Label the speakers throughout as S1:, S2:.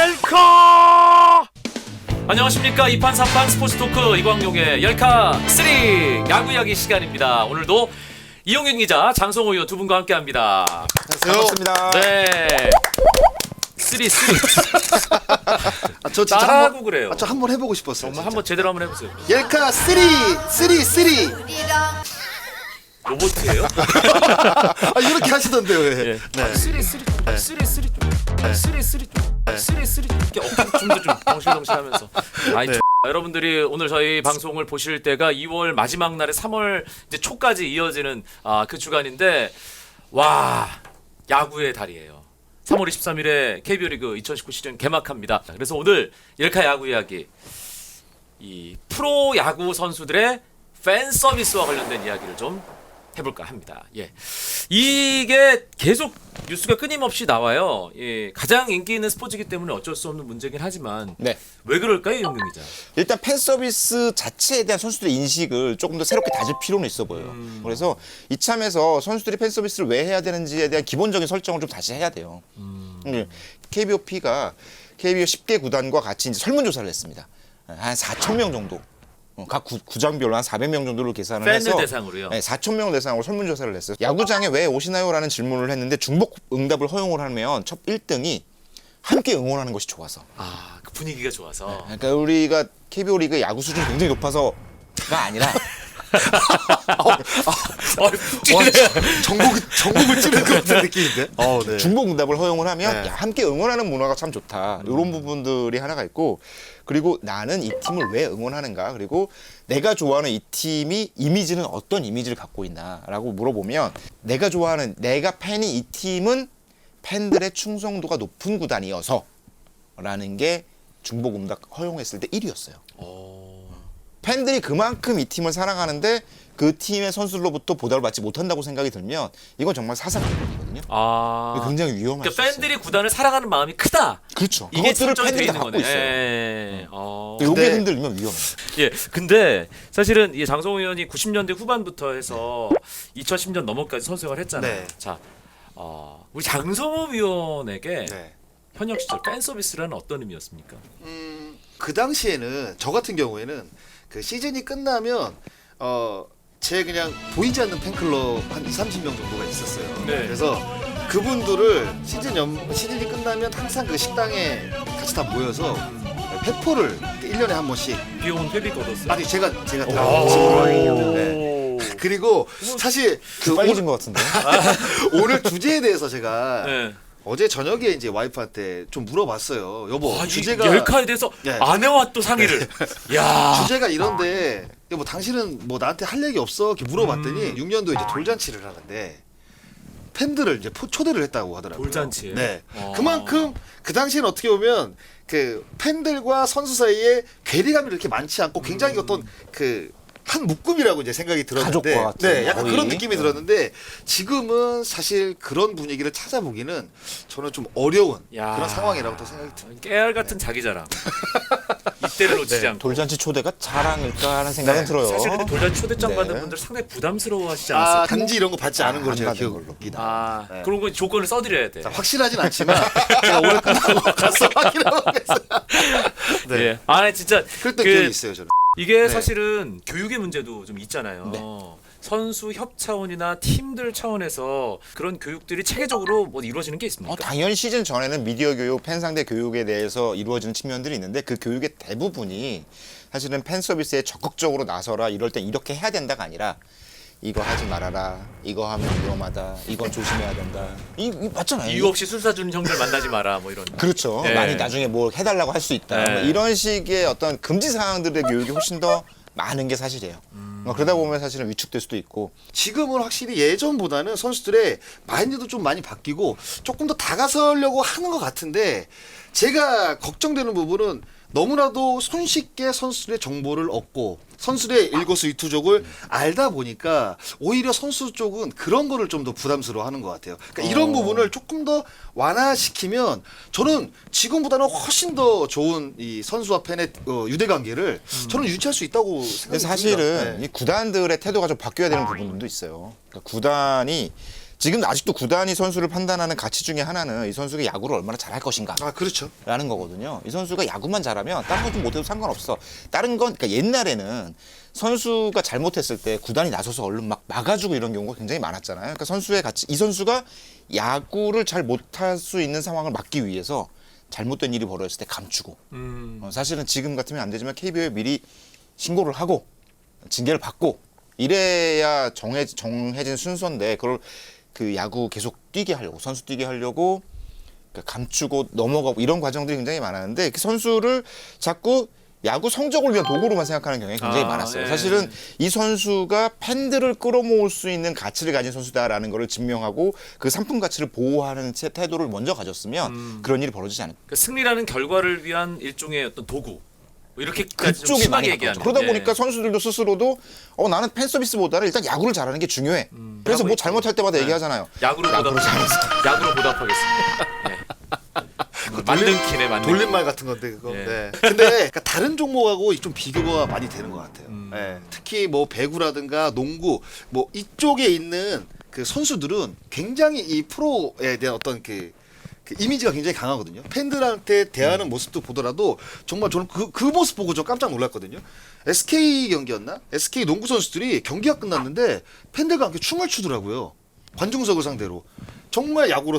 S1: 열카! 안녕하십니까. 2판 3판 스포츠 토크 이광용의 열카 3 야구 이야기 시간입니다. 오늘도 이용윤 기자, 장성호 의원 두 분과 함께합니다.
S2: 반갑습니다.
S1: 네. 3.
S2: 저 진짜
S1: 따라하고 그래요.
S2: 저 한번 해보고 싶었어요.
S1: 정말 한번 제대로 한번 해보세요.
S2: 열카 3.
S1: 로봇이에요?
S2: 이렇게 하시던데요. 왜?
S1: 예.
S2: 네.
S1: 3 이렇게 춤도 좀 덩실덩실하면서. 아이
S2: 네.
S1: 여러분들이 오늘 저희 방송을 보실 때가 2월 마지막 날에 3월 이제 초까지 이어지는 그 주간인데 와 야구의 달이에요. 3월 23일에 KBO 리그 2019 시즌 개막합니다. 그래서 오늘 열카 야구 이야기 이 프로 야구 선수들의 팬 서비스와 관련된 이야기를 좀 해볼까 합니다. 예, 이게 계속 뉴스가 끊임없이 나와요. 예, 가장 인기 있는 스포츠이기 때문에 어쩔 수 없는 문제긴 하지만
S3: 네.
S1: 왜 그럴까요, 영경 기자?
S3: 일단 팬 서비스 자체에 대한 선수들의 인식을 조금 더 새롭게 다질 필요는 있어 보여요. 그래서 이참에서 선수들이 팬 서비스를 왜 해야 되는지에 대한 기본적인 설정을 좀 다시 해야 돼요. KBOP가 KBO 10개 구단과 같이 이제 설문조사를 했습니다. 한 4천 명 정도. 각 구장별로 한 400명 정도를 계산을
S1: 팬들
S3: 해서
S1: 대상으로요?
S3: 네, 4천 명을 대상으로 설문조사를 했어요. 야구장에 왜 오시나요? 라는 질문을 했는데 중복 응답을 허용을 하면 첫 1등이 함께 응원하는 것이 좋아서.
S1: 그 분위기가 좋아서.
S3: 그러니까 우리가 KBO 리그 야구 수준이 굉장히 높아서가 아니라
S2: 전국을 찌르는 것 같은 느낌인데. 네.
S3: 중복 응답을 허용을 하면
S2: 네.
S3: 야, 함께 응원하는 문화가 참 좋다. 이런 부분들이 하나가 있고 그리고 나는 이 팀을 왜 응원하는가 그리고 내가 좋아하는 이 팀이 이미지는 어떤 이미지를 갖고 있나라고 물어보면 내가 좋아하는 내가 팬이 이 팀은 팬들의 충성도가 높은 구단이어서 라는 게 중복 응답 허용했을 때 1위였어요. 팬들이 그만큼 이 팀을 사랑하는데 그 팀의 선수들로부터 보답을 받지 못한다고 생각이 들면 이건 정말 사상행동이거든요. 굉장히 위험할
S1: 그러니까
S3: 수 있어요.
S1: 팬들이 구단을 사랑하는 마음이 크다.
S3: 그렇죠.
S1: 이게
S3: 그것들을
S1: 설정이 돼
S3: 팬들이 다
S1: 있는
S3: 갖고
S1: 거네.
S3: 있어요.
S1: 예.
S3: 요게
S2: 근데-
S3: 흔들리면 위험해요.
S1: 예, 근데 사실은 이 장성호 의원이 90년대 후반부터 해서 2010년 넘어까지 선수 생활을 했잖아요.
S2: 네.
S1: 자, 우리 장성호 위원에게
S2: 네.
S1: 현역 시절 팬 서비스라는 어떤 의미였습니까?
S2: 그 당시에는 저 같은 경우에는 그 시즌이 끝나면 제 그냥 보이지 않는 팬클럽 한 20-30명 정도가 있었어요.
S1: 네.
S2: 그래서 그분들을 시즌이 끝나면 항상 그 식당에 같이 다 모여서 회포를 1년에 한 번씩
S1: 비용은 회비가 얻었어요.
S2: 아니 제가 다
S1: 오.
S2: 지불하는데 그리고 사실 그
S3: 빨개진 것 같은데.
S2: 오늘 주제에 대해서 제가
S1: 네.
S2: 어제 저녁에 이제 와이프한테 좀 물어봤어요. 여보, 주제가
S1: 열카에 대해서
S2: 네.
S1: 아내와 또 상의를. 야.
S2: 주제가 이런데 뭐 당신은 뭐 나한테 할 얘기 없어? 이렇게 물어봤더니 6년도에 이제 돌잔치를 하는데 팬들을 이제 초대를 했다고 하더라고요.
S1: 돌잔치예요?
S2: 네.
S1: 어.
S2: 그만큼 그 당시에는 어떻게 보면 그 팬들과 선수 사이에 괴리감이 이렇게 많지 않고 굉장히 어떤 그 한 묶음이라고 이제 생각이 들었는데,
S3: 가족과 같은
S2: 네, 약간
S3: 거의.
S2: 그런 느낌이 들었는데 지금은 사실 그런 분위기를 찾아보기는 저는 좀 어려운
S1: 야.
S2: 그런 상황이라고 또 생각이 듭니다.
S1: 깨알 같은 자기 자랑. 이때를 놓치지 않고.
S3: 돌잔치 초대가 자랑일까 하는 생각은
S2: 네.
S3: 들어요.
S1: 사실 근데 돌잔치 초대장
S3: 네.
S1: 받은 분들 상당히 부담스러워하시지 않았어요?
S2: 아, 단지 이런 거 받지 않은 걸로
S3: 안
S2: 제가
S3: 받은
S2: 기억을
S3: 걸로.
S2: 합니다. 네.
S1: 그런 거 조건을 써드려야 돼.
S2: 자, 확실하진 않지만 제가 오늘 끝나고 가서 확인하고 가겠습니다. 네.
S1: 예. 아 진짜
S2: 그랬던 기억이 있어요, 저는.
S1: 이게
S2: 네.
S1: 사실은 교육의 문제도 좀 있잖아요.
S3: 네.
S1: 선수 협 차원이나 팀들 차원에서 그런 교육들이 체계적으로 뭐 이루어지는 게 있습니까?
S3: 당연히 시즌 전에는 미디어 교육, 팬 상대 교육에 대해서 이루어지는 측면들이 있는데 그 교육의 대부분이 사실은 팬 서비스에 적극적으로 나서라 이럴 땐 이렇게 해야 된다가 아니라 이거 하지 말아라, 이거 하면 위험하다, 이건 조심해야 된다. 이 맞잖아요.
S1: 이유 없이 술 사주는 형들 만나지 마라 뭐 이런.
S3: 그렇죠.
S1: 네.
S3: 많이 나중에 뭐 해달라고 할 수 있다.
S1: 네.
S3: 뭐 이런 식의 어떤 금지 사항들의 교육이 훨씬 더 많은 게 사실이에요. 그러다 보면 사실은 위축될 수도 있고.
S2: 지금은 확실히 예전보다는 선수들의 마인드도 좀 많이 바뀌고 조금 더 다가서려고 하는 것 같은데 제가 걱정되는 부분은 너무나도 손쉽게 선수들의 정보를 얻고 선수들의 일거수일투족을 알다 보니까 오히려 선수 쪽은 그런 거를 좀 더 부담스러워하는 것 같아요. 그러니까 이런 부분을 조금 더 완화시키면 저는 지금보다는 훨씬 더 좋은 이 선수와 팬의 유대관계를 저는 유지할 수 있다고
S3: 근데
S2: 생각합니다.
S3: 사실은 이 구단들의 태도가 좀 바뀌어야 되는 부분도 있어요. 그러니까 구단이 지금 아직도 구단이 선수를 판단하는 가치 중에 하나는 이 선수가 야구를 얼마나 잘할 것인가.
S2: 아 그렇죠.
S3: 라는 거거든요. 이 선수가 야구만 잘하면 다른 거 좀 못해도 상관없어. 다른 건 그러니까 옛날에는 선수가 잘못했을 때 구단이 나서서 얼른 막 막아주고 이런 경우가 굉장히 많았잖아요. 그러니까 선수의 가치, 이 선수가 야구를 잘 못할 수 있는 상황을 막기 위해서 잘못된 일이 벌어졌을 때 감추고. 사실은 지금 같으면 안 되지만 KBO에 미리 신고를 하고 징계를 받고 이래야 정해진 순서인데 그걸 그 야구 계속 뛰게 하려고 선수 뛰게 하려고 감추고 넘어가고 이런 과정들이 굉장히 많았는데 그 선수를 자꾸 야구 성적을 위한 도구로만 생각하는 경향이 굉장히 많았어요.
S1: 예.
S3: 사실은 이 선수가 팬들을 끌어모을 수 있는 가치를 가진 선수다라는 것을 증명하고 그 상품 가치를 보호하는 태도를 먼저 가졌으면 그런 일이 벌어지지 않을
S1: 그 승리라는 결과를 위한 일종의 어떤 도구. 뭐 이렇게까지 좀
S3: 그쪽에
S1: 심하게
S3: 많이
S1: 얘기하는.
S3: 가깝죠. 그러다
S1: 예.
S3: 보니까 선수들도 스스로도 나는 팬 서비스보다는 일단 야구를 잘하는 게 중요해. 그래서
S1: 하고
S3: 뭐
S1: 있고.
S3: 잘못할 때마다
S1: 네.
S3: 얘기하잖아요.
S1: 야구로 보답하겠습니다. 네. 만든 키네 만든.
S2: 돌림말 같은 건데 그거.
S1: 예.
S2: 네. 근데 그러니까 다른 종목하고 좀 비교가 많이 되는 것 같아요. 예. 특히 뭐 배구라든가 농구 뭐 이쪽에 있는 그 선수들은 굉장히 이 프로에 대한 어떤 그 이미지가 굉장히 강하거든요. 팬들한테 대하는 모습도 보더라도 정말 저는 그 모습 보고 좀 깜짝 놀랐거든요. SK 경기였나? SK 농구 선수들이 경기가 끝났는데 팬들과 함께 춤을 추더라고요. 관중석을 상대로. 정말 야구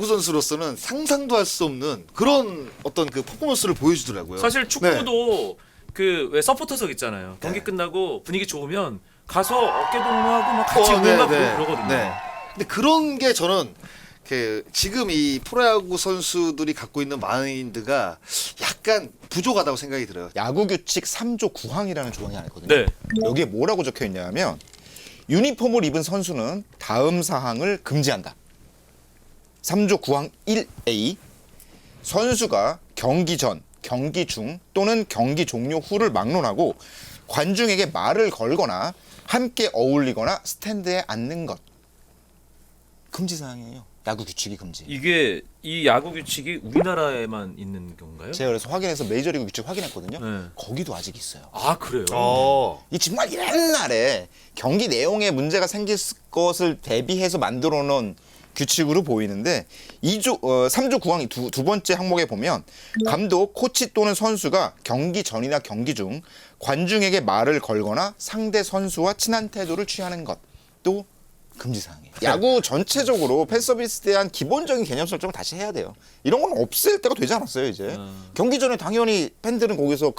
S2: 선수로서는 상상도 할 수 없는 그런 어떤 그 퍼포먼스를 보여주더라고요.
S1: 사실 축구도 그 왜 서포터석 있잖아요. 경기
S2: 네.
S1: 끝나고 분위기 좋으면 가서 어깨 동무하고 막 같이 응원하고 그러거든요.
S2: 네. 근데 그런 게 저는 그 지금 이 프로야구 선수들이 갖고 있는 마인드가 약간 부족하다고 생각이 들어요.
S3: 야구 규칙 3조 9항이라는 조항이 하나 있거든요.
S1: 네.
S3: 여기에 뭐라고 적혀 있냐면 유니폼을 입은 선수는 다음 사항을 금지한다. 3조 9항 1A 선수가 경기 전, 경기 중 또는 경기 종료 후를 막론하고 관중에게 말을 걸거나 함께 어울리거나 스탠드에 앉는 것. 금지 사항이에요. 야구 규칙이 금지.
S1: 이게 이 야구 규칙이 우리나라에만 있는 건가요?
S3: 제가 그래서 확인해서 메이저리그 규칙 확인했거든요.
S1: 네.
S3: 거기도 아직 있어요.
S1: 아 그래요?
S3: 이 정말 옛날에 경기 내용에 문제가 생길 것을 대비해서 만들어 놓은 규칙으로 보이는데 3조 9항 두 번째 항목에 보면 감독, 코치 또는 선수가 경기 전이나 경기 중 관중에게 말을 걸거나 상대 선수와 친한 태도를 취하는 것도 금지사항이에요. 야구 전체적으로 팬서비스에 대한 기본적인 개념 설정을 다시 해야 돼요. 이런 건 없앨 때가 되지 않았어요 이제. 경기 전에 당연히 팬들은 거기서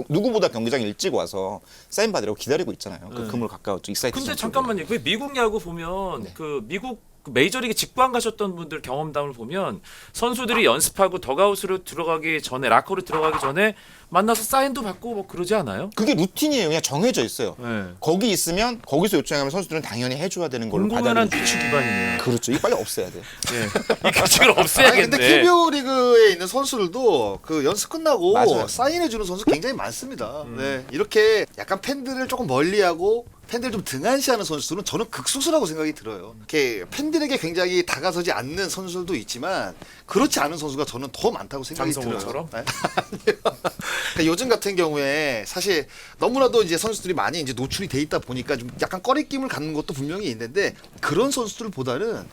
S3: 누구보다 경기장 일찍 와서 사인 받으려고 기다리고 있잖아요. 그 그물 가까워 익사이트.
S1: 근데 잠깐만요. 그 미국 야구 보면
S3: 네.
S1: 그 미국 메이저리그 직구 안 가셨던 분들 경험담을 보면 선수들이 연습하고 덕아웃으로 들어가기 전에 라커로 들어가기 전에 만나서 사인도 받고 뭐 그러지 않아요?
S3: 그게 루틴이에요. 그냥 정해져 있어요.
S1: 네.
S3: 거기 있으면 거기서 요청하면 선수들은 당연히 해줘야 되는 걸로
S1: 공공연한
S3: 받아들이죠.
S1: 규칙 기반이네요.
S3: 그렇죠. 이거 빨리 없애야 돼.
S1: 이 규칙을
S2: 아니
S1: 없애야겠네.
S2: 근데 KBO 리그에 있는 선수들도 그 연습 끝나고
S3: 맞아요.
S2: 사인해주는 선수 굉장히 많습니다. 네. 이렇게 약간 팬들을 조금 멀리하고 팬들 좀 등한시하는 선수들은 저는 극소수라고 생각이 들어요. 이렇게 팬들에게 굉장히 다가서지 않는 선수들도 있지만 그렇지 않은 선수가 저는 더 많다고 생각이 들어요.
S1: 장성호처럼?
S2: 네. 그러니까 요즘 같은 경우에 사실 너무나도 이제 선수들이 많이 이제 노출이 돼 있다 보니까 좀 약간 꺼리낌을 갖는 것도 분명히 있는데 그런 선수들보다는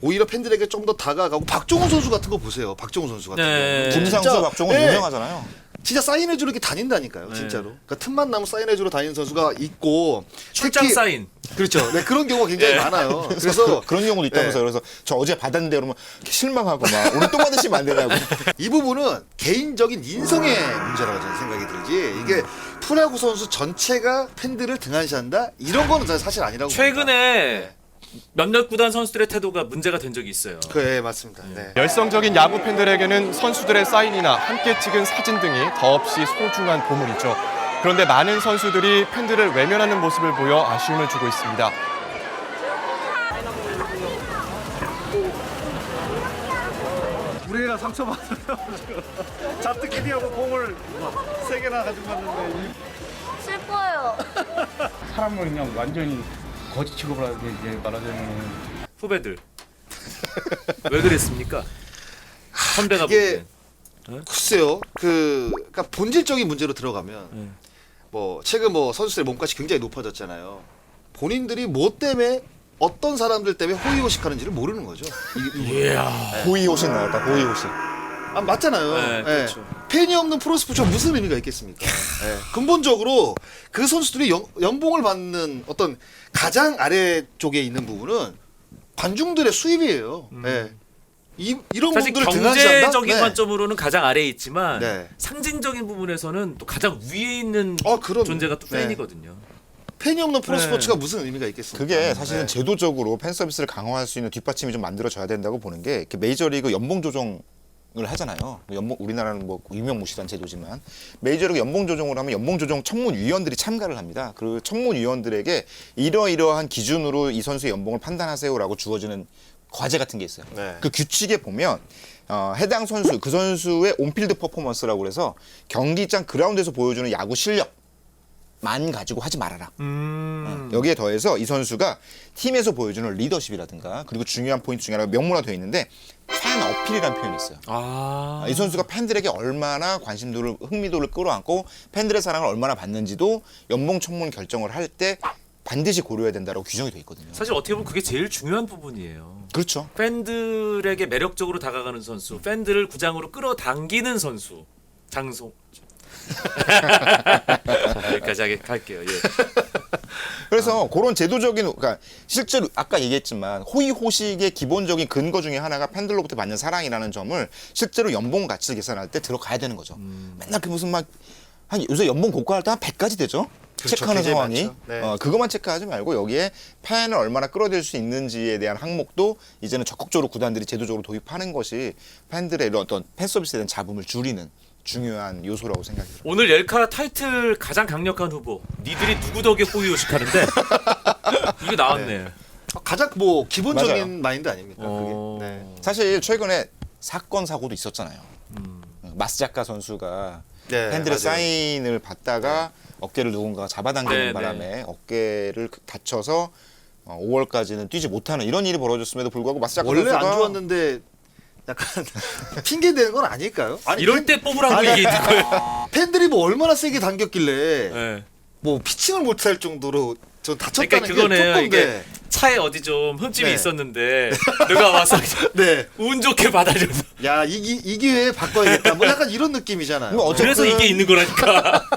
S2: 오히려 팬들에게 좀 더 다가가고 박종훈 선수 같은 거 보세요. 박종훈 선수 같은
S1: 네.
S2: 경우.
S3: 김상수,
S2: 진짜,
S3: 박종훈
S2: 네.
S3: 유명하잖아요.
S2: 진짜 사인해주러 이렇게 다닌다니까요,
S1: 네.
S2: 진짜로. 그러니까 틈만 나면 사인해주러 다니는 선수가 있고
S1: 출장
S2: 특히-
S1: 사인.
S2: 그렇죠. 네, 그런 경우가 굉장히 많아요. 그래서
S3: 그런 경우도 있다면서요. 그래서 저 어제 받았는데 그러면 실망하고 막 오늘 또 받으시면 안 되냐고.
S2: 이 부분은 개인적인 인성의 문제라고 저는 생각이 들지. 이게 프로야구 선수 전체가 팬들을 등한시한다? 이런 거는 저는 사실 아니라고 봅니다.
S1: 최근에 몇몇 구단 선수들의 태도가 문제가 된 적이 있어요.
S2: 네, 맞습니다. 네.
S4: 열성적인 야구 팬들에게는 선수들의 사인이나 함께 찍은 사진 등이 더없이 소중한 보물이죠. 그런데 많은 선수들이 팬들을 외면하는 모습을 보여 아쉬움을 주고 있습니다.
S5: 우리가 상처받아요. 잡트 캐디하고 공을 3개나 가지고 갔는데
S6: 슬퍼요.
S5: 사람을 그냥 완전히 거지 취급을 하는 게 이제 말하자면
S1: 후배들 왜 그랬습니까? 선배가
S2: 이게-
S1: 보기엔.
S2: 글쎄요. 그러니까 본질적인 문제로 들어가면 뭐 최근 뭐 선수들의 몸값이 굉장히 높아졌잖아요. 본인들이 뭐 때문에 어떤 사람들 때문에 호의호식하는지를 모르는 거죠.
S1: 이야.
S3: 호의호식 나왔다. 호의호식.
S2: 아 맞잖아요.
S1: 네,
S2: 예.
S1: 그렇죠.
S2: 팬이 없는 프로스포츠가 무슨 의미가 있겠습니까? 예. 근본적으로 그 선수들이 연봉을 받는 어떤 가장 아래 쪽에 있는 부분은 관중들의 수입이에요. 예. 이런
S1: 사실
S2: 분들을 등한시한다?
S1: 경제적인
S2: 네.
S1: 관점으로는 가장 아래에 있지만
S2: 네.
S1: 상징적인 부분에서는 또 가장 위에 있는
S2: 그럼요.
S1: 존재가 또
S2: 네.
S1: 팬이거든요.
S2: 팬이 없는 프로스포츠가 무슨 의미가 있겠습니까?
S3: 그게 사실은
S2: 네.
S3: 제도적으로 팬 서비스를 강화할 수 있는 뒷받침이 좀 만들어져야 된다고 보는 게 메이저리그 연봉 조정을 하잖아요. 연봉 우리나라는 뭐 유명무실한 제도지만 메이저리그 연봉 조정을 하면 연봉 조정 청문위원들이 참가를 합니다. 그 청문위원들에게 이러이러한 기준으로 이 선수의 연봉을 판단하세요라고 주어지는 과제 같은 게 있어요.
S2: 네.
S3: 그 규칙에 보면 해당 선수 그 선수의 온필드 퍼포먼스라고 그래서 경기장 그라운드에서 보여주는 야구 실력만 가지고 하지 말아라. 여기에 더해서 이 선수가 팀에서 보여주는 리더십이라든가 그리고 중요한 포인트 중에 하나가 명문화되어 있는데 팬 어필이라는 표현이 있어요. 이 선수가 팬들에게 얼마나 관심도를 흥미도를 끌어안고 팬들의 사랑을 얼마나 받는지도 연봉 청문 결정을 할 때 반드시 고려해야 된다고 규정이 돼 있거든요.
S1: 사실 어떻게 보면 그게 제일 중요한 부분이에요.
S3: 그렇죠.
S1: 팬들에게 매력적으로 다가가는 선수, 팬들을 구장으로 끌어당기는 선수, 장송. 여기까지 할게요. 예.
S3: 그래서 그런 제도적인 그러니까 실제로 아까 얘기했지만 호의호식의 기본적인 근거 중에 하나가 팬들로부터 받는 사랑이라는 점을 실제로 연봉 가치를 계산할 때 들어가야 되는 거죠. 맨날 그 무슨 막 한 요새 연봉 고가할 때 한 100까지 되죠.
S2: 그렇죠.
S3: 체크하는
S2: 굉장히
S3: 상황이
S2: 많죠. 네.
S3: 그것만 체크하지 말고 여기에 팬을 얼마나 끌어들일 수 있는지에 대한 항목도 이제는 적극적으로 구단들이 제도적으로 도입하는 것이 팬들의 이런 어떤 팬 서비스에 대한 잡음을 줄이는 중요한 요소라고 생각이 들어요.
S1: 오늘 열카 타이틀 가장 강력한 후보. 니들이 누구 덕에 호의호식하는데 이게 나왔네.
S2: 가장 뭐 기본적인
S3: 맞아요.
S2: 마인드 아닙니까?
S1: 어.
S2: 그게. 네.
S3: 사실 최근에 사건 사고도 있었잖아요. 마스자카 선수가
S2: 네,
S3: 팬들의
S2: 맞아요.
S3: 사인을 받다가 어깨를 누군가가 잡아당기는
S1: 네,
S3: 바람에 어깨를 다쳐서 5월까지는 뛰지 못하는 이런 일이 벌어졌음에도 불구하고 마스자카
S2: 원래
S3: 선수가
S2: 안 좋았는데 약간 핑계 대는 건 아닐까요? 아니,
S1: 이럴 때 뽑으라고 이게 있는 거예요.
S2: 팬들이 뭐 얼마나 세게 당겼길래
S1: 네.
S2: 뭐 피칭을 못할 정도로 저 다쳤다는
S1: 그러니까 그거네요.
S2: 게
S1: 이게
S2: 조금
S1: 차에 어디 좀 흠집이
S2: 네.
S1: 있었는데 누가 와서
S2: 네.
S1: 운 좋게 받아줘서
S2: 야, 이 기회에 바꿔야겠다. 뭐 약간 이런 느낌이잖아요.
S3: 뭐 어쨌든
S1: 그래서 이게 있는 거라니까.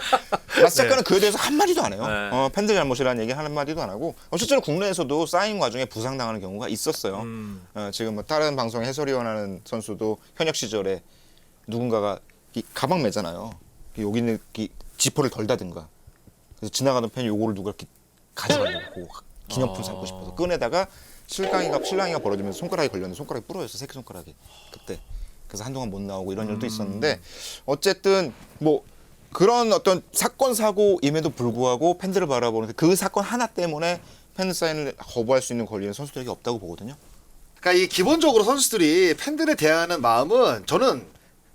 S3: 마스자카는 그에 대해서 한마디도 안 해요.
S1: 네.
S3: 팬들 잘못이라는 얘기 한마디도 안 하고 실제로 국내에서도 사인 과정에 부상당하는 경우가 있었어요. 지금 뭐 다른 방송 해설위원 하는 선수도 현역 시절에 누군가가 이 가방 매잖아요. 여기 있는 이 지퍼를 덜 닫은가. 그래서 지나가는 팬이 요거를 누가 이렇게 가져가려고 기념품 삼고 싶어서 꺼내다가 신랑이가 벌어지면서 손가락이 걸렸는데 손가락이 부러졌어. 새끼 손가락이 그때. 그래서 한동안 못 나오고 이런 일도 있었는데 어쨌든 뭐 그런 어떤 사건 사고임에도 불구하고 팬들을 바라보는데 그 사건 하나 때문에 팬 사인을 거부할 수 있는 권리는 선수들에게 없다고 보거든요.
S2: 그러니까 이 기본적으로 선수들이 팬들을 대하는 마음은 저는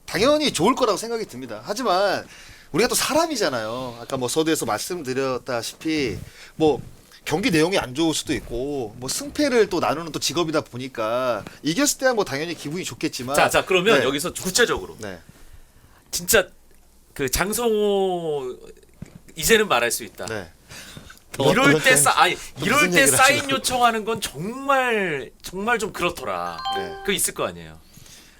S2: 당연히 좋을 거라고 생각이 듭니다. 하지만 우리가 또 사람이잖아요. 아까 뭐 서두에서 말씀드렸다시피 뭐 경기 내용이 안 좋을 수도 있고 뭐 승패를 또 나누는 또 직업이다 보니까 이겼을 때야 뭐 당연히 기분이 좋겠지만
S1: 자 그러면
S2: 네.
S1: 여기서 구체적으로
S2: 네.
S1: 진짜 그 장성호 이제는 말할 수 있다.
S2: 네.
S1: 이럴 때
S2: 무슨
S1: 이럴 때
S2: 얘기를
S1: 사인
S2: 하시려고.
S1: 요청하는 건 정말 좀 그렇더라.
S2: 네.
S1: 그 있을 거 아니에요.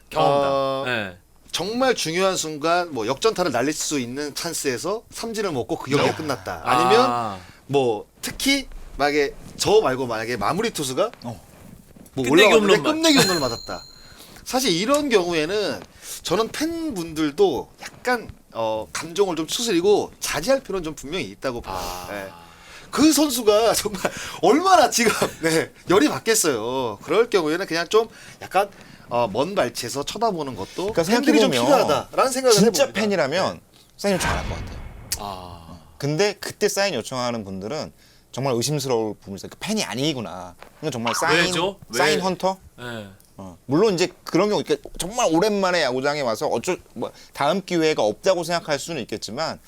S1: 경험담.
S2: 어,
S1: 네.
S2: 정말 중요한 순간 뭐 역전타를 날릴 수 있는 찬스에서 삼진을 먹고 그 경기가 끝났다. 아니면 뭐 특히 만약에 저 말고 만약에 마무리 투수가 뭐
S1: 끝내기
S2: 올라왔는데
S1: 홈런
S2: 끝내기 홈런을 맞았다. 사실 이런 경우에는 저는 팬분들도 약간 감정을 좀 추스리고 자제할 필요는 좀 분명히 있다고 봐요. 네. 그 선수가 정말 얼마나 지금 열이 받겠어요. 그럴 경우에는 그냥 좀 약간 먼 발치에서 쳐다보는 것도
S3: 그러니까
S2: 팬들이 좀
S3: 생각해보면
S2: 필요하다라는 생각을
S3: 진짜
S2: 해봅니다.
S3: 팬이라면 사인 요청 안 할 것 같아요. 근데 그때 사인 요청하는 분들은 정말 의심스러울 부분이 있어요. 팬이 아니구나. 이건 정말
S1: 왜죠?
S3: 사인
S1: 왜?
S3: 헌터?
S1: 네.
S3: 물론 이제 그런 경우 이렇게 정말 오랜만에 야구장에 와서 뭐 다음 기회가 없다고 생각할 수는 있겠지만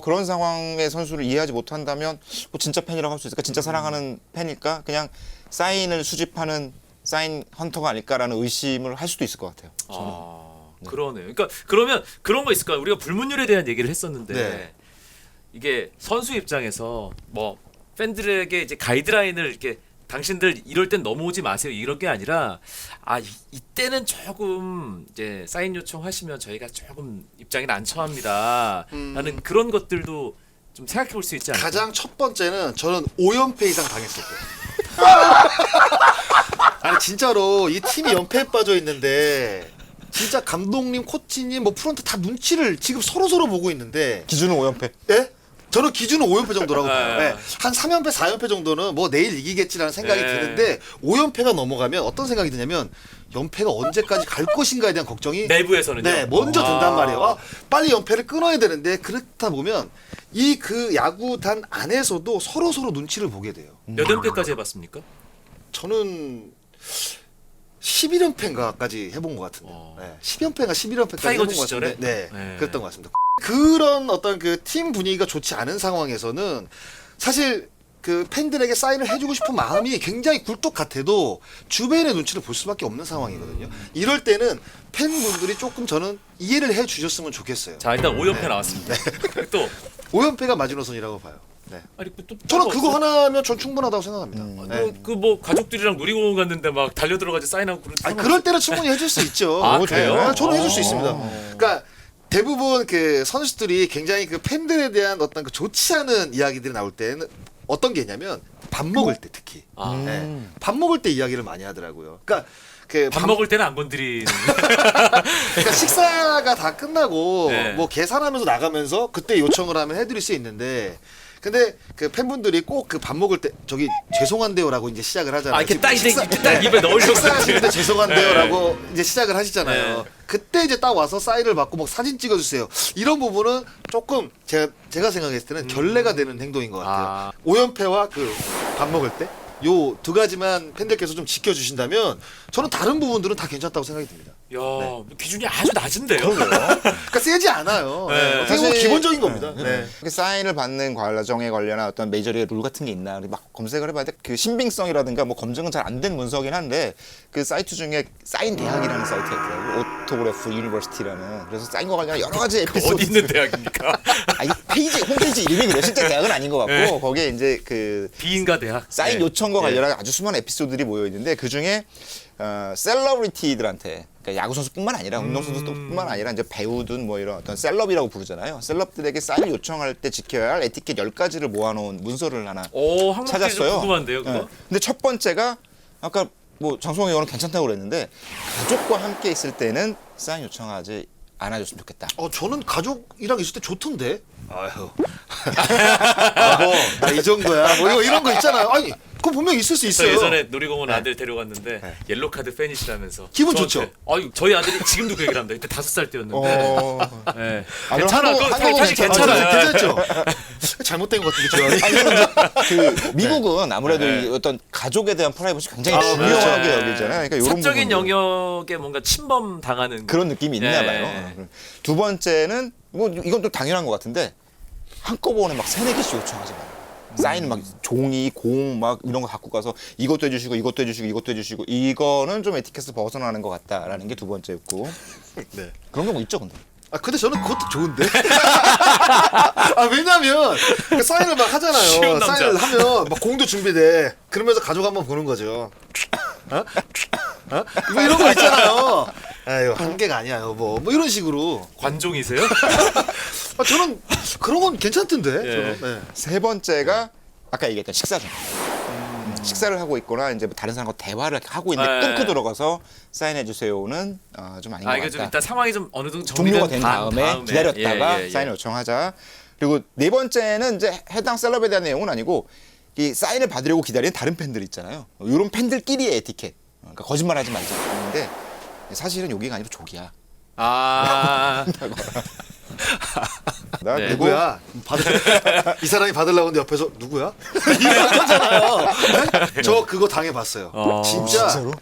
S3: 그런 상황의 선수를 이해하지 못한다면 뭐 진짜 팬이라고 할 수 있을까? 진짜 사랑하는 팬일까? 그냥 사인을 수집하는 사인 헌터가 아닐까라는 의심을 할 수도 있을 것 같아요.
S1: 그러네요. 그러니까 그러면 그런 거 있을까요? 우리가 불문율에 대한 얘기를 했었는데
S2: 네.
S1: 이게 선수 입장에서 뭐 팬들에게 이제 가이드라인을 이렇게 당신들 이럴 땐 넘어오지 마세요. 이런 게 아니라 이때는 조금 이제 사인 요청하시면 저희가 조금 입장이 난처합니다. 라는 그런 것들도 좀 생각해 볼 수 있지 않을까?
S2: 가장 첫 번째는 저는 5연패 이상 당했을 거예요. 아니 진짜로 이 팀이 연패에 빠져 있는데 진짜 감독님, 코치님, 뭐 프런트 다 눈치를 지금 서로 보고 있는데
S3: 기준은 5연패.
S2: 예? 저는 기준은 5연패 정도라고 봐요.
S1: 네.
S2: 예. 한 3연패, 4연패 정도는 뭐 내일 이기겠지라는 생각이
S1: 네.
S2: 드는데 5연패가 넘어가면 어떤 생각이 드냐면 연패가 언제까지 갈 것인가에 대한 걱정이
S1: 내부에서는요.
S2: 네, 먼저 든단 말이에요. 빨리 연패를 끊어야 되는데 그렇다 보면 이 그 야구단 안에서도 서로 눈치를 보게 돼요.
S1: 몇 연패까지 해봤습니까?
S2: 저는 11연패인가까지 해본 것 같은데. 네, 10연패인가 11연패까지
S1: 타이거즈
S2: 해본 것 같은데.
S1: 시절에?
S2: 네,
S1: 네.
S2: 그랬던 것 같습니다. 그런 어떤 그 팀 분위기가 좋지 않은 상황에서는 사실 그 팬들에게 사인을 해주고 싶은 마음이 굉장히 굴뚝 같아도 주변의 눈치를 볼 수밖에 없는 상황이거든요. 이럴 때는 팬분들이 조금 저는 이해를 해주셨으면 좋겠어요.
S1: 자 일단 5연패 나왔습니다. 또
S2: 5연패가 마지노선이라고 봐요. 네.
S1: 아니 또
S2: 저는
S1: 따로
S2: 그거
S1: 없어요?
S2: 하나면 전 충분하다고 생각합니다. 네.
S1: 그 뭐 가족들이랑 놀이공원 갔는데 막 달려 들어가지 사인하고 그런.
S2: 아니, 그럴 때는 충분히 해줄 수 있죠.
S1: 아, 그래요?
S2: 네, 저는 해줄 수 있습니다. 그러니까 대부분 그 선수들이 굉장히 그 팬들에 대한 어떤 그 좋지 않은 이야기들이 나올 때는 어떤 게 있냐면 밥 먹을 때 특히 네, 밥 먹을 때 이야기를 많이 하더라고요. 그러니까 그
S1: 밥 먹을 때는 안 건드리는.
S2: 그러니까 식사가 다 끝나고
S1: 네.
S2: 뭐 계산하면서 나가면서 그때 요청을 하면 해드릴 수 있는데. 근데 그 팬분들이 꼭 그 밥 먹을 때 저기 죄송한데요라고 이제 시작을 하잖아요.
S1: 이렇게 딱
S2: 식사-
S1: 이렇게 딱 입에 넣으려고
S2: 식사하시는데 죄송한데요라고
S1: 네.
S2: 이제 시작을 하시잖아요.
S1: 네.
S2: 그때 이제 딱 와서 사인을 받고 막 사진 찍어주세요. 이런 부분은 조금 제가 생각했을 때는 결례가 되는 행동인 것 같아요.
S1: 아.
S2: 5연패와 그 밥 먹을 때 요 두 가지만 팬들께서 좀 지켜주신다면 저는 다른 부분들은 다 괜찮다고 생각이 듭니다.
S1: 야 기준이 아주 낮은데요.
S2: 그러니까 세지 않아요.
S1: 네.
S2: 네. 어떻게 보면 기본적인 겁니다. 네.
S3: 이렇게 사인을 받는 과정에 관련한 어떤 메이저리그 룰 같은 게 있나 막 검색을 해봤는데 그 신빙성이라든가 뭐 검증은 잘 안 된 문서긴 한데 그 사이트 중에 사인 대학이라는 사이트가 있더라고요. 오토그래프 유니버시티라는. 그래서 사인과 관련한 여러 가지 에피소드
S1: 어디 있는 대학입니까?
S3: 이 페이지 홈페이지 이름이 그래요. 실제 대학은 아닌 것 같고
S1: 네.
S3: 거기에 이제 그
S1: 비인가 대학.
S3: 사인
S1: 네.
S3: 요청과
S1: 네.
S3: 관련한 아주 수많은 에피소드들이 모여 있는데 그 중에 셀러브리티들한테 그러니까 야구 선수뿐만 아니라 운동 선수뿐만 아니라 이제 배우든 뭐 이런 어떤 셀럽이라고 부르잖아요. 셀럽들에게 사인을 요청할 때 지켜야 할 에티켓 10가지를 모아놓은 문서를 하나
S1: 오 한국 좀
S3: 찾았어요.
S1: 궁금한데요, 그거?
S3: 네. 근데 첫 번째가 아까 뭐 장성호 의원은 괜찮다고 그랬는데 가족과 함께 있을 때는 사인 요청하지 않아줬으면 좋겠다.
S2: 저는 가족이랑 있을 때 좋던데. 아유. 뭐, 나 이 정도야. 뭐 이런 거 있잖아요. 아니, 그거 분명 있을 수
S1: 저
S2: 있어요.
S1: 예전에 놀이공원 아들 데려갔는데 옐로 카드 팬이시라면서
S2: 기분
S1: 저한테,
S2: 좋죠?
S1: 저희 아들이 지금도 그 얘기를 합니다. 그때 5살 때였는데. 네.
S3: 아, 그럼
S1: 괜찮아.
S3: 한국-
S1: 그거
S3: 한국은
S1: 사실
S3: 괜찮아요.
S1: 괜찮아요.
S2: 괜찮죠? 잘못된 것 같은데, 조합이.
S3: 그 미국은 아무래도 이 어떤 가족에 대한 프라이버시 굉장히 중요하게
S1: 그렇죠.
S3: 여기잖아요. 그러니까 이런
S1: 사적인
S3: 부분들.
S1: 영역에 뭔가 침범 당하는
S3: 그런 느낌이 있나
S1: 네.
S3: 봐요. 두 번째는 뭐 이건 또 당연한 것 같은데 한꺼번에 막 3-4개씩 요청하지 마요. 사인 막 종이, 공 막 이런 거 갖고 가서 이것도 해주시고 이것도 해주시고 이것도 해주시고 이거는 좀 에티켓에서 벗어나는 것 같다라는 게 두 번째였고
S2: 네.
S3: 그런 경우 있죠 근데.
S2: 근데 저는 그것도 좋은데. 왜냐면, 그 사인을 막
S1: 쉬운
S2: 하잖아요.
S1: 남자.
S2: 사인을 하면, 막 공도 준비돼. 그러면서 가족 한번 보는 거죠. 뭐 이런 거 있잖아요. 아유, 한계가 아니야, 여보. 뭐 이런 식으로.
S1: 관종이세요?
S2: 저는 그런 건 괜찮던데.
S1: 예.
S2: 저는. 네.
S3: 세 번째가 아까 얘기했던 식사죠. 식사를 하고 있거나 이제 뭐 다른 사람과 대화를 하고 있는데
S1: 네.
S3: 끊고 들어가서 사인해 주세요는 좀 아닌 것
S1: 이게
S3: 같다.
S1: 좀 일단 상황이 좀 어느 정도
S3: 종료가 된
S1: 정리된
S3: 다음에 기다렸다가
S1: 예, 예.
S3: 사인을 요청하자. 그리고 네 번째는 이제 해당 셀럽에 대한 내용은 아니고 이 사인을 받으려고 기다리는 다른 팬들 있잖아요. 이런 팬들끼리의 에티켓. 그러니까 거짓말하지 말자. 근데 사실은 여기가 아니라 저기야.
S1: 아,
S3: 나
S1: 네.
S3: 그리고
S2: 누구야? 이 사람이 받으려고 하는데 옆에서 누구야? 이런 거잖아요. 네? 저 그거 당해봤어요. 진짜
S3: 진짜로?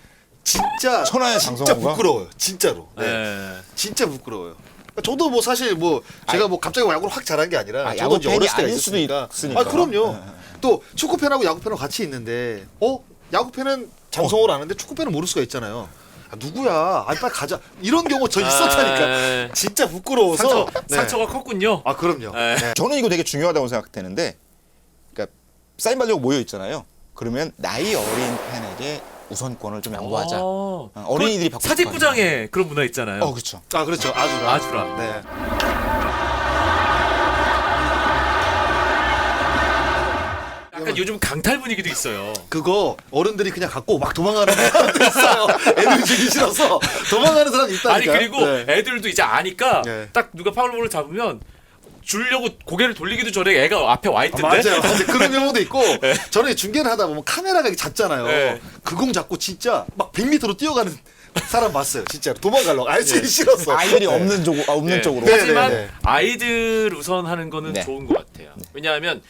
S2: 진짜
S3: 천하의
S2: 진짜
S3: 장성호가?
S2: 부끄러워요. 진짜로. 네.
S1: 예.
S2: 진짜 부끄러워요. 저도 뭐 사실 뭐 제가 뭐 갑자기 야구를 확 잘한 게 아니라 저도
S3: 야구
S2: 이제
S3: 팬이
S2: 어렸을 때가
S3: 아닐 수도
S2: 있었으니까.
S3: 있으니까.
S2: 그럼요. 또 축구 팬하고 야구 팬하고 같이 있는데 야구 팬은 장성호를 아는데 축구 팬은 모를 수가 있잖아요. 누구야? 빨리 가자. 이런 경우 저 있었다니까. 진짜 부끄러워서.
S1: 상처가 컸군요.
S2: 그럼요.
S1: 네.
S2: 네.
S3: 저는 이거 되게 중요하다고 생각되는데, 그러니까 사인 받으려고 모여 있잖아요. 그러면 나이 어린 팬에게 우선권을 좀 양보하자.
S1: 어.
S3: 어린이들이 받고
S1: 사직부장에 그런 문화 있잖아요.
S3: 그렇죠.
S2: 아 그렇죠. 아주라.
S1: 아주라.
S2: 네.
S1: 약간 요즘 강탈 분위기도 있어요.
S2: 그거 어른들이 그냥 갖고 막 도망가는 사람도 있어요. 애들이 주기 싫어서 도망가는 사람이 있다니까.
S1: 아니 그리고
S2: 네.
S1: 애들도 이제 아니까
S2: 네.
S1: 딱 누가 파울볼을 잡으면 주려고 고개를 돌리기도 전에 애가 앞에 와 있던데.
S2: 맞아요. 그런 경우도 있고 저는 중계를 하다 보면 카메라가 이렇게 잡잖아요.
S1: 네.
S2: 그 공 잡고 진짜 막 100m로 뛰어가는 사람 봤어요. 진짜로 도망가려고. 알지 싫었어.
S3: 아이들이
S2: 네.
S3: 없는 쪽으로.
S2: 네.
S1: 하지만
S2: 네.
S1: 아이들 우선하는 거는
S3: 네.
S1: 좋은 것 같아요. 왜냐하면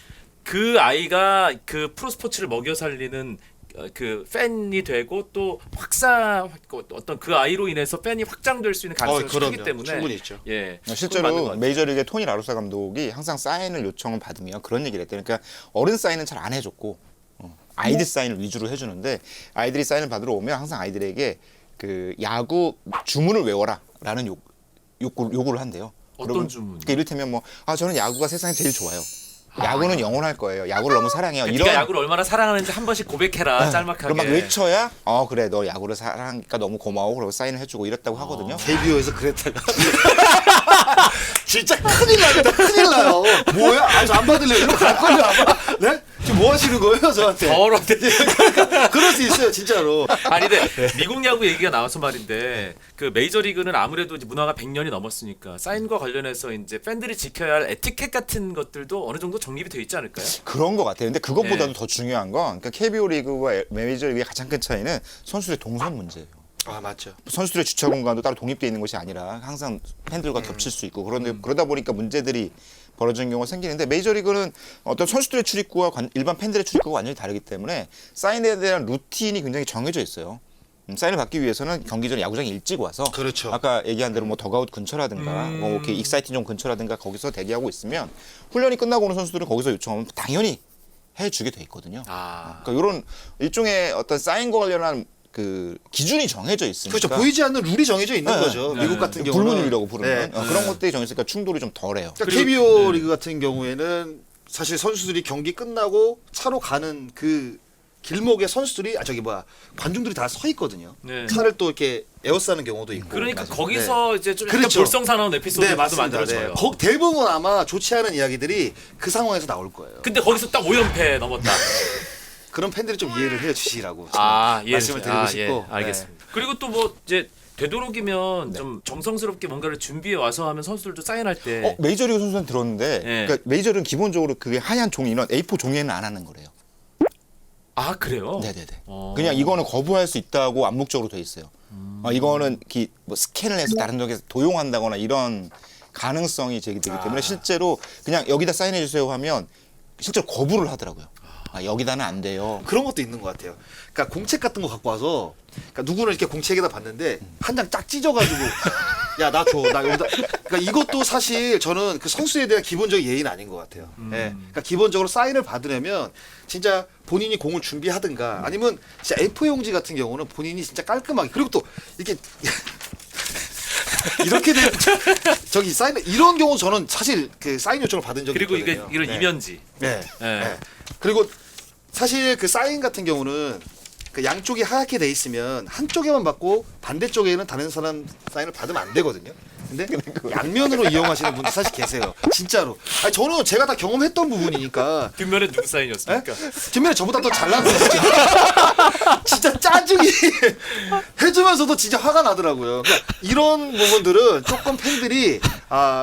S1: 그 아이가 그 프로스포츠를 먹여 살리는 그 팬이 되고 또 어떤 그 아이로 인해서 팬이 확장될 수 있는 가능성이
S2: 그럼요.
S1: 크기 때문에
S2: 충분히 있죠.
S1: 예, 맞는 것
S3: 실제로
S1: 같아요.
S3: 메이저리그의 토니 라루사 감독이 항상 사인을 요청을 받으면 그런 얘기를 했대요. 그러니까 어른 사인은 잘 안 해줬고 아이들 사인을 위주로 해주는데 아이들이 사인을 받으러 오면 항상 아이들에게 그 야구 주문을 외워라라는 요구를 한대요.
S1: 어떤
S3: 그러면
S1: 주문?
S3: 그러니까 이를테면 뭐 저는 야구가 세상에 제일 좋아요. 야구는 영원할 거예요. 야구를 너무 사랑해요.
S1: 네가 야구를 얼마나 사랑하는지 한 번씩 고백해라. 짤막하게.
S3: 그럼 막 외쳐야 그래 너 야구를 사랑하니까 너무 고마워 그러고 사인을 해주고 이랬다고 하거든요.
S2: KBO에서 그랬다가 진짜 큰일 납니다. 큰일 나요. 뭐야? 아저 안 받을래요. 이러고 갈걸요 아마. 네? 지금 뭐 하시는 거예요 저한테?
S1: 더러운데.
S2: 그럴 수 있어요 진짜로.
S1: 아니 근데 미국 야구 얘기가 나와서 말인데 그 메이저리그는 아무래도 이제 문화가 100년이 넘었으니까 사인과 관련해서 이제 팬들이 지켜야 할 에티켓 같은 것들도 어느 정도 정립이 되어 있지 않을까요?
S3: 그런 것 같아요. 근데 그것보다도
S1: 네.
S3: 더 중요한 건 그러니까 KBO 리그와 메이저 리그의 가장 큰 차이는 선수들의 동선 문제예요.
S2: 아 맞죠.
S3: 선수들의 주차 공간도 따로 독립되어 있는 것이 아니라 항상 팬들과 겹칠 수 있고 그러다 보니까 문제들이 벌어지는 경우가 생기는데 메이저리그는 어떤 선수들의 출입구와 일반 팬들의 출입구가 완전히 다르기 때문에 사인에 대한 루틴이 굉장히 정해져 있어요. 사인을 받기 위해서는 경기 전에 야구장에 일찍 와서
S2: 그렇죠.
S3: 아까 얘기한 대로 뭐 더가웃 근처라든가 뭐 이렇게 익사이팅 존 근처라든가 거기서 대기하고 있으면 훈련이 끝나고 오는 선수들은 거기서 요청하면 당연히 해주게 돼 있거든요. 그러니까 이런 일종의 어떤 사인과 관련한 그 기준이 정해져 있으니까
S2: 그렇죠. 보이지 않는 룰이 정해져 있는
S3: 네.
S2: 거죠. 미국 같은 경우는
S3: 불문율이라고 부르는
S2: 네.
S3: 그런 것들이 정해있으니까 충돌이 좀 덜해요.
S2: 그러니까 KBO 리그 같은 경우에는 사실 선수들이 경기 끝나고 차로 가는 그 길목에 선수들이 관중들이 다 서 있거든요.
S1: 네.
S2: 차를 또 이렇게 에워싸는 경우도 있고.
S1: 그러니까
S2: 맞아요.
S1: 거기서 이제 좀 약간
S2: 그렇죠.
S1: 볼썽사나운 에피소드도
S2: 맞습니다.
S1: 만들어져요.
S2: 대부분 아마 좋지 않은 이야기들이 그 상황에서 나올 거예요.
S1: 근데 거기서 딱 5연패 넘었다.
S2: 그런 팬들이 좀 이해를 해 주시라고
S1: 예.
S2: 말씀을 드리고 싶고.
S1: 예, 알겠습니다. 그리고 또 뭐 이제 되도록이면 좀 정성스럽게 뭔가를 준비해 와서 하면 선수들도 사인할 때
S3: 메이저리그 선수는 들었는데
S1: 네.
S3: 그러니까 메이저리그는 기본적으로 그게 하얀 종이는 A4 종이에는 안 하는 거래요.
S1: 그래요?
S3: 네네네.
S1: 어.
S3: 그냥 이거는 거부할 수 있다고 암묵적으로 돼 있어요. 이거는 뭐 스캔을 해서 다른 쪽에서 도용한다거나 이런 가능성이 제기되기 때문에 실제로 그냥 여기다 사인해 주세요 하면 실제로 거부를 하더라고요. 여기다는 안 돼요.
S2: 그런 것도 있는 것 같아요. 그러니까 공책 같은 거 갖고 와서 그러니까 누구는 이렇게 공책에다 봤는데 한 장 쫙 찢어가지고 야 나 줘 나 여기다. 그러니까 이것도 사실 저는 그 선수에 대한 기본적인 예의는 아닌 것 같아요. 예. 그러니까 기본적으로 사인을 받으려면 진짜 본인이 공을 준비하든가 아니면 진짜 A4 용지 같은 경우는 본인이 진짜 깔끔하게 그리고 또 이렇게 이렇게 된 저기 사인 이런 경우 저는 사실 그 사인 요청을 받은 적이
S1: 그리고
S2: 있거든요.
S1: 이게 이런 이면지.
S2: 네.
S1: 네.
S2: 네. 그리고 사실 그 사인 같은 경우는 그 양쪽이 하얗게 돼 있으면 한쪽에만 받고 반대쪽에는 다른 사람 사인을 받으면 안 되거든요. 근데 양면으로 이용하시는 분들 사실 계세요. 진짜로. 아니 저는 제가 다 경험했던 부분이니까.
S1: 뒷면에 누구 사인이었습니까?
S2: 뒷면에 저보다 더 잘나서 진짜 짜증이 해주면서도 진짜 화가 나더라고요. 그러니까 이런 부분들은 조금 팬들이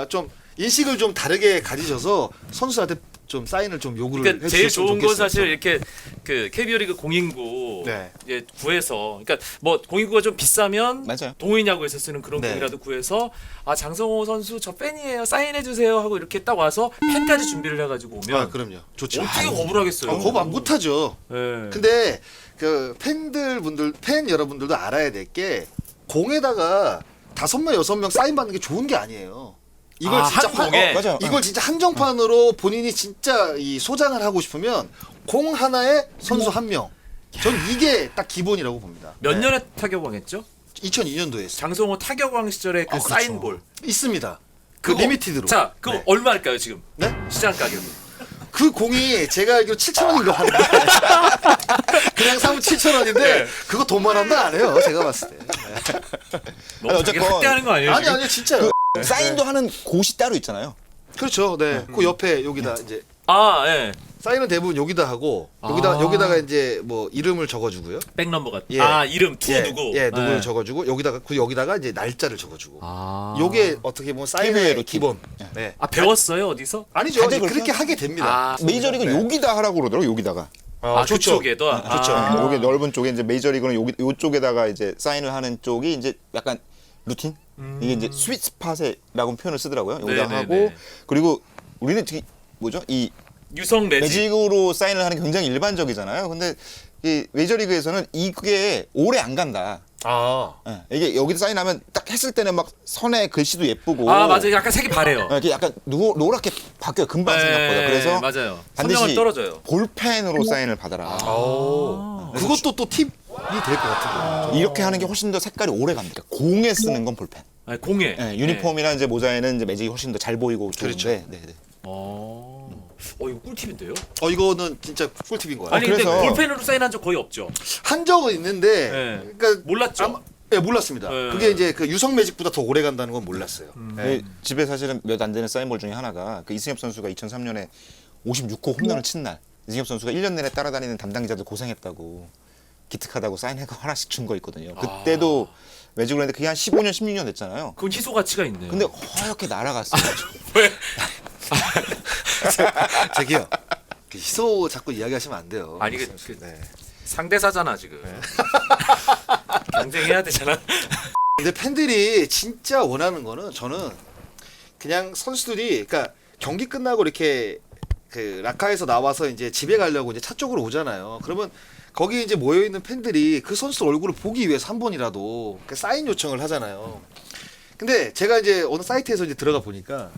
S2: 좀 인식을 좀 다르게 가지셔서 선수한테 좀 사인을 좀 요구를
S1: 그러니까 제일
S2: 해주셨으면
S1: 좋은 건
S2: 좋겠어요.
S1: 사실 이렇게 그 KBO 리그 공인구
S2: 네.
S1: 이제 구해서 그러니까 뭐 공인구가 좀 비싸면
S3: 맞아요.
S1: 동호인 야구에서 쓰는 그런
S2: 네.
S1: 공이라도 구해서 장성호 선수 저 팬이에요 사인해 주세요 하고 이렇게 딱 와서 팬까지 준비를 해가지고 오면
S2: 그럼요. 좋죠.
S1: 어떻게 거부를 하겠어요?
S2: 거부 안 못하죠.
S1: 네.
S2: 근데 그 팬 여러분들도 알아야 될 게 공에다가 5명 6명 사인 받는 게 좋은 게 아니에요. 이걸 진짜
S1: 한 공에?
S3: 맞아요.
S2: 이걸 진짜 한정판으로 본인이 진짜 이 소장을 하고 싶으면 공 하나에 선수 한 명. 전 이게 딱 기본이라고 봅니다.
S1: 몇 년에 타격왕했죠?
S2: 2002년도에 했어요.
S1: 장성호 타격왕 시절에 그
S2: 그렇죠.
S1: 사인볼
S2: 있습니다. 그
S1: 그거-
S2: 리미티드로.
S1: 자 그거
S2: 네.
S1: 얼마일까요 지금?
S2: 네?
S1: 시장 가격이
S2: 그 공이 제가 알기로 7,000원인가 하는데 그냥 사면 7,000원인데 그거 돈만 한다 안 해요. 제가 봤을 때.
S1: 너무
S3: 아니,
S1: 자기
S3: 어쨌건-
S1: 학대하는 거 아니에요?
S2: 아니
S1: 지금?
S2: 아니 진짜요.
S3: 사인도 하는 곳이 따로 있잖아요.
S2: 그렇죠. 네. 그 옆에 여기다 이제
S1: 아, 예.
S2: 사인은 대부분 여기다 하고 여기다가 이제 뭐 이름을 적어주고요.
S1: 백넘버가.
S2: 예.
S1: 아, 이름 투
S2: 예,
S1: 누구?
S2: 예, 누구를
S1: 예.
S2: 적어주고 여기다가 이제 날짜를 적어주고.
S1: 아.
S2: 요게 어떻게 보면
S3: KBO의
S2: 사인의
S3: 루틴.
S2: 기본. 네.
S1: 아, 배웠어요 어디서?
S2: 아니죠.
S3: 다들
S2: 그렇게
S3: 그렇게
S2: 하게 됩니다.
S1: 아,
S3: 메이저리그는
S2: 네.
S3: 여기다 하라고 그러더라고. 여기다가.
S1: 아,
S2: 좋죠.
S1: 그쪽에도.
S2: 좋죠.
S1: 아.
S3: 여기 넓은 쪽에 이제 메이저리그는 여기 요쪽에다가 이제 사인을 하는 쪽이 이제 약간 루틴? 이게 이제 스윗 스팟이라고 표현을 쓰더라고요. 여기다
S1: 네네네.
S3: 하고 그리고 우리는 특히 뭐죠? 이
S1: 유성 매직.
S3: 매직으로 사인을 하는 게 굉장히 일반적이잖아요. 근데 이 메이저리그에서는 이게 오래 안 간다.
S2: 아.
S3: 예, 이게 여기다 사인하면 딱 했을 때는 막 선에 글씨도 예쁘고
S1: 아, 맞아요. 약간 색이 바래요.
S3: 이렇게 약간 노랗게 바뀌어요. 금방 생각보다. 그래서
S1: 맞아요.
S3: 반드시
S1: 선명은 떨어져요.
S3: 볼펜으로 사인을 받아라.
S2: 그것도 또 팁이 될 것 같은데.
S3: 이렇게 하는 게 훨씬 더 색깔이 오래 갑니다. 공에 쓰는 건 볼펜.
S1: 아니, 공에.
S3: 예, 유니폼이나 이제 모자에는 이제 매직이 훨씬 더 잘 보이고
S2: 그렇죠.
S3: 좋은데. 네, 네.
S1: 이거 꿀팁인데요?
S2: 이거는 진짜 꿀팁인 거야.
S1: 아니, 근데
S3: 그래서-
S1: 볼펜으로 사인한 적 거의 없죠.
S2: 한 적은 있는데,
S1: 네.
S2: 그러니까
S1: 몰랐죠?
S2: 네, 몰랐습니다.
S1: 네.
S2: 그게 이제 그 유성 매직보다 더 오래 간다는 건 몰랐어요. 네.
S3: 집에 사실은 몇 안 되는 사인볼 중에 하나가 그 이승엽 선수가 2003년에 56호 홈런을 친 날 이승엽 선수가 1년 내내 따라다니는 담당 기자들 고생했다고 기특하다고 사인해가 하나씩 준 거 있거든요. 그때도 매직을 했는데 그게 한 15년 16년 됐잖아요.
S1: 그건 희소 가치가 있네요.
S3: 근데 허옇게 날아갔어요.
S1: 왜?
S2: 저기요. 그 희소 자꾸 이야기하시면 안 돼요.
S1: 아니,
S2: 네.
S1: 상대사잖아 지금. 경쟁해야 되잖아.
S2: 근데 팬들이 진짜 원하는 거는 저는 그냥 선수들이 그러니까 경기 끝나고 이렇게 그 라카에서 나와서 이제 집에 가려고 이제 차 쪽으로 오잖아요. 그러면 거기 이제 모여 있는 팬들이 그 선수 얼굴을 보기 위해서 한 번이라도 그 사인 요청을 하잖아요. 근데 제가 이제 어느 사이트에서 이제 들어가 보니까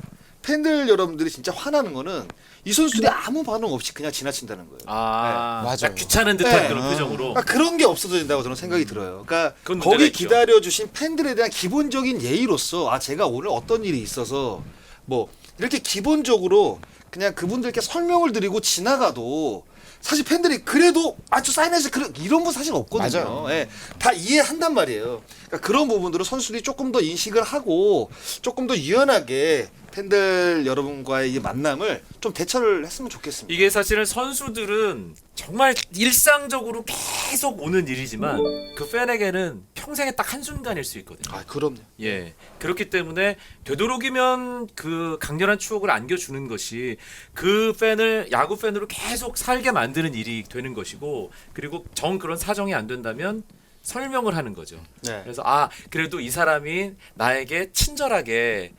S2: 팬들 여러분들이 진짜 화나는 거는 이 선수들이 아무 반응 없이 그냥 지나친다는 거예요.
S1: 아,
S3: 네, 맞아요.
S1: 귀찮은 듯한
S2: 네.
S1: 그런 표정으로.
S2: 그러니까 그런 게 없어진다고 저는 생각이 들어요. 그러니까
S1: 그건 문제가
S2: 거기
S1: 있죠.
S2: 기다려주신 팬들에 대한 기본적인 예의로서 아 제가 오늘 어떤 일이 있어서 뭐 이렇게 기본적으로 그냥 그분들께 설명을 드리고 지나가도 사실 팬들이 그래도 아주 사인해서 이런 거 사실 없거든요.
S3: 맞아요.
S2: 예, 다 이해한단 말이에요. 그러니까 그런 부분들을 선수들이 조금 더 인식을 하고 조금 더 유연하게 팬들 여러분과의 이 만남을 좀 대처를 했으면 좋겠습니다.
S1: 이게 사실은 선수들은 정말 일상적으로 계속 오는 일이지만 그 팬에게는 평생의 딱 한순간일 수 있거든요.
S2: 아 그럼요.
S1: 예. 그렇기 때문에 되도록이면 그 강렬한 추억을 안겨주는 것이 그 팬을 야구 팬으로 계속 살게 만드는 일이 되는 것이고 그리고 정 그런 사정이 안 된다면 설명을 하는 거죠.
S2: 네.
S1: 그래서 아 그래도 이 사람이 나에게 친절하게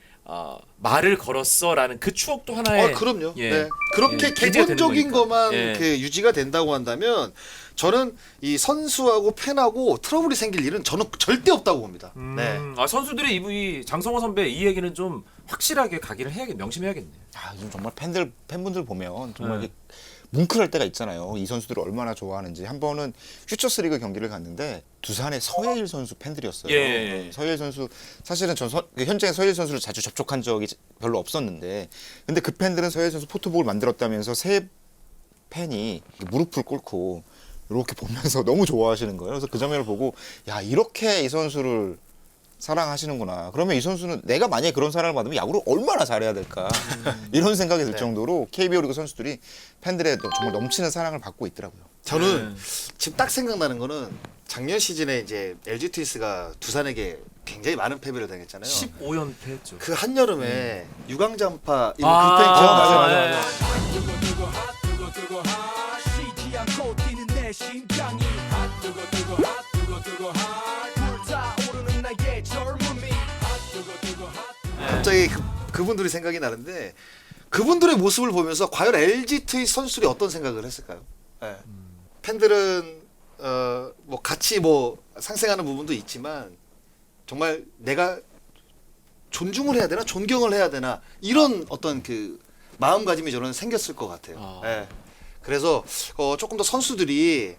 S1: 말을 걸었어라는 그 추억도 하나의
S2: 그럼요.
S1: 예.
S2: 네. 그렇게
S1: 예, 기재가 되는
S2: 기본적인
S1: 거니까.
S2: 것만
S1: 예.
S2: 그 유지가 된다고 한다면 저는 이 선수하고 팬하고 트러블이 생길 일은 저는 절대 없다고 봅니다. 네.
S1: 아 선수들의 이 장성호 선배 이 얘기는 좀 확실하게 가기를 명심해야겠네요.
S3: 아, 요즘 정말 팬분들 보면 정말
S1: 네.
S3: 이게 뭉클할 때가 있잖아요. 이 선수들을 얼마나 좋아하는지. 한 번은 퓨처스리그 경기를 갔는데 두산의 서예일 선수 팬들이었어요.
S1: 예.
S3: 서예일 선수 사실은 현장에 서예일 선수를 자주 접촉한 적이 별로 없었는데 근데 그 팬들은 서예일 선수 포토북을 만들었다면서 새 팬이 무릎을 꿇고 이렇게 보면서 너무 좋아하시는 거예요. 그래서 그 장면을 보고 야 이렇게 이 선수를 사랑하시는구나. 그러면 이 선수는 내가 만약에 그런 사랑을 받으면 야구를 얼마나 잘해야 될까. 이런 생각이 들 정도로 KBO 리그 선수들이 팬들의 정말 넘치는 사랑을 받고 있더라고요.
S2: 저는 지금 딱 생각나는 거는 작년 시즌에 이제 LG 트윈스가 두산에게 굉장히 많은 패배를 당했잖아요.
S1: 15연패 했죠.
S2: 그 한여름에 유광잠파 이거
S1: 아,
S2: 그 팬 기억나세요?
S1: 맞아.
S2: 갑자기 그분들이 생각이 나는데 그분들의 모습을 보면서 과연 LG 트윈스 선수들이 어떤 생각을 했을까요? 네. 팬들은 뭐 같이 뭐 상생하는 부분도 있지만 정말 내가 존중을 해야 되나 존경을 해야 되나 이런 어떤 그 마음가짐이 저는 생겼을 것 같아요. 예. 그래서 조금 더 선수들이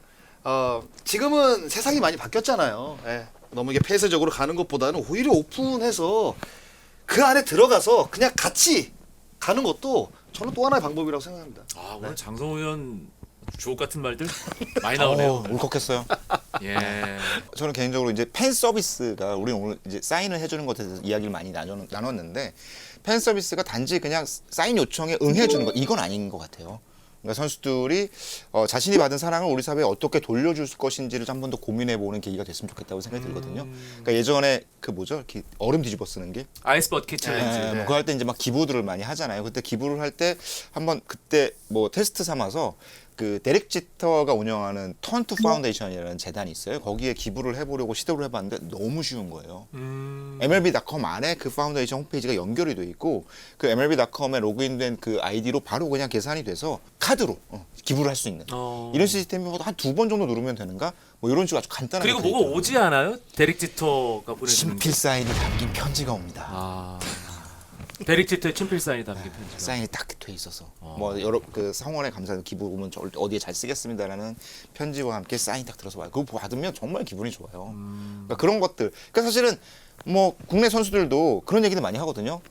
S2: 지금은 세상이 많이 바뀌었잖아요. 예. 너무 이게 폐쇄적으로 가는 것보다는 오히려 오픈해서 그 안에 들어가서 그냥 같이 가는 것도 저는 또 하나의 방법이라고 생각합니다.
S1: 아, 오늘 장성호 의원 주옥 같은 말들 많이 나오네요.
S3: 울컥했어요.
S1: 예.
S3: 저는 개인적으로 이제 팬 서비스가 우리 오늘 이제 사인을 해주는 것에 대해서 이야기를 많이 나눴는데 팬 서비스가 단지 그냥 사인 요청에 응해주는 것 이건 아닌 것 같아요. 그러니까 선수들이 자신이 받은 사랑을 우리 사회에 어떻게 돌려줄 것인지를 한 번 더 고민해보는 계기가 됐으면 좋겠다고 생각이 들거든요. 그러니까 예전에 그 뭐죠? 이렇게 얼음 뒤집어 쓰는 게
S1: 아이스 버킷 챌린지.
S3: 뭐 그거 할 때 이제 막 기부들을 많이 하잖아요. 그때 기부를 할 때 한번 그때 뭐 테스트 삼아서 그 데릭 지터가 운영하는 턴 투 파운데이션이라는 재단이 있어요. 거기에 기부를 해보려고 시도를 해봤는데 너무 쉬운 거예요. MLB.com 안에 그 파운데이션 홈페이지가 연결이 돼 있고 그 MLB.com에 로그인된 그 아이디로 바로 그냥 계산이 돼서 카드로 기부를 할 수 있는 이런 시스템이 한 2번 정도 누르면 되는가? 뭐 이런 식으로 아주 간단하게
S1: 그리고
S3: 돼
S1: 뭐가
S3: 있더라고요.
S1: 오지 않아요? 데릭 지터가 보내주는 게.
S3: 친필 사인이 담긴 편지가 옵니다.
S1: 아. 데릭 지터의 친필 사인이 담긴 편지.
S3: 사인이 딱 돼 있어서 뭐 여러 그 성원에 감사해서 기부금은 어디에 잘 쓰겠습니다라는 편지와 함께 사인 딱 들어서 와요. 그거 받으면 정말 기분이 좋아요. 그러니까 그런 것들. 그러니까 사실은 뭐 국내 선수들도 그런 얘기를 많이 하거든요.